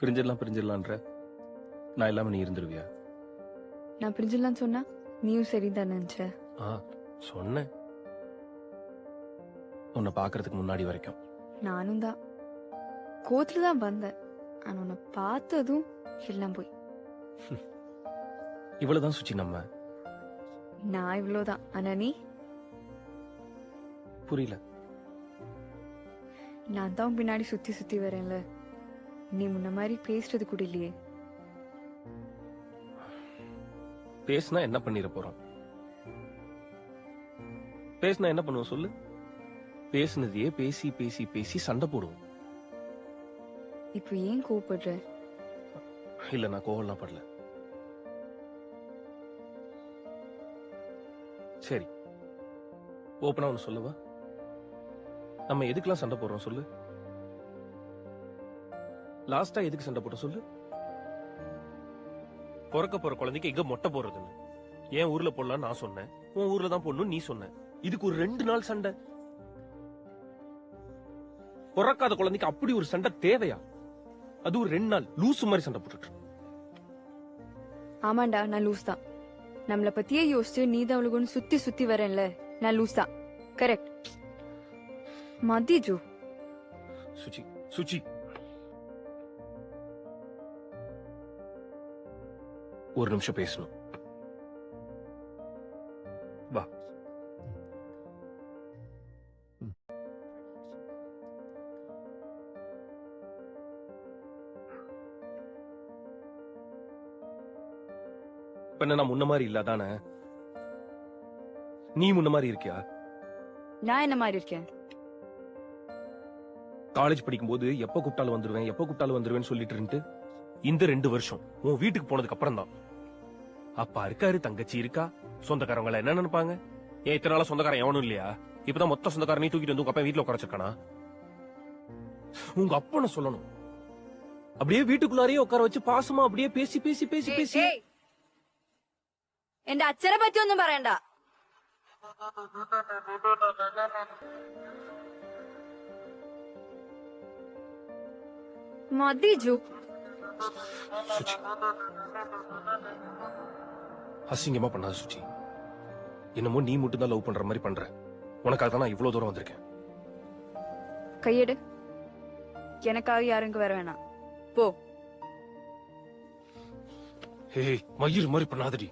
பிரிஞ்சிடலான்ற நான் இல்லாம நீ இருந்துருவியா? நான் பிரிஞ்சிடலாம் சொன்னா நீயும் சரிதான் நினைச்ச. சொன்னேன் உன்னை பாக்குறதுக்கு முன்னாடி வரைக்கும். நானும் தான் கோத்துல தான் வந்தேன். ஆனா உன்னை பார்த்ததும் எல்லாம் போய். இவ்வளவுதான் சுச்சி நம்ம. நான் இவ்வளவுதான். ஆனா நீ புரியல. நான் தான் பின்னாடி சுத்தி சுத்தி வரேன்ல. நீ முன்ன மாதிரி பேசுறது கூட இல்லையே. பேசினா என்ன பண்ணிட போறோம்? பேசினா என்ன பண்ணுவோம் சொல்லு? பேசுனதையே பேசி பேசி பேசி சண்டை போடுவோம். இப்ப ஏன் கோவப்படுற? இல்ல, நான் கோவம்லாம் படல. சரி, ஓப்பனா ஒண்ணு சொல்லவா? நம்ம எதுக்கெல்லாம் சண்டை போடுறோம் சொல்லு? லாஸ்டா எதுக்கு சண்டை போட்டோம் சொல்லு? பிறக்க போற குழந்தைக்கு எங்க மொட்டை போடுறதுன்னு என் ஊர்ல போடலாம் நான் சொன்னேன், உன் ஊர்ல தான் போடணும் நீ சொன்ன. இதுக்கு ஒரு 2 நாள் சண்டை. பிறக்காத குழந்தைக்கு அப்படி ஒரு சண்டை தேவையா? அது ஒரு 2 நாள் லூசு மாதிரி சண்டை போட்டுட்டு. ஆமாண்டா, நான் லூஸ் தான். நம்மள பத்தியே யோசிச்சு நீ தான் அவளுக்கு சுத்தி சுத்தி வரேன்ல. நான் லூஸ் தான். கரெக்ட். மதி ஜோ. சுச்சி சுச்சி, ஒரு நிமிஷம் பேசணும். வா. இப்ப நான் முன்ன மாதிரி இல்லாதானே? நீ முன்ன மாதிரி இருக்கியா? நான் என்ன மாதிரி இருக்கேன்? காலேஜ் படிக்கும் போது எப்ப கூப்பிட்டாலும் வந்துருவேன் சொல்லிட்டு இருந்து இந்த 2 வருஷம் உன் வீட்டுக்கு போனதுக்கு அப்புறம் தான் அப்பா இருக்காரு, தங்கச்சி இருக்கா, சொந்தக்காரங்க என்ன நினைப்பாங்க? ஏன் இத்தனை நாளா சொந்தக்காரன் எவனும் இல்லையா? இப்பதான் மொத்த சொந்தக்காரனே தூக்கிட்டு வந்து உங்க அப்பா வீட்டுல உட்காரச்சிருக்கானா? உங்க அப்பனை சொல்லணும். அப்படியே வீட்டுக்குள்ளாரையே உட்கார வச்சு பாசமா அப்படியே பேசி பேசி பேசி பேசி. എന്റെ അച്ഛനെ പറ്റി ഒന്നും പറയണ്ട. മതി ജു. அசிங்கமா பண்ணாத சுச்சி. என்னமோ நீ மட்டும் தான் லவ் பண்ற மாதிரி பண்ற. உனக்காக தான் நான் இவ்வளவு தூரம் வந்திருக்கேன். கையெடு. எனக்காக யாருங்க வர வேணாம். போ. ஹே, மயிர் மாதிரி பண்ணாதடி.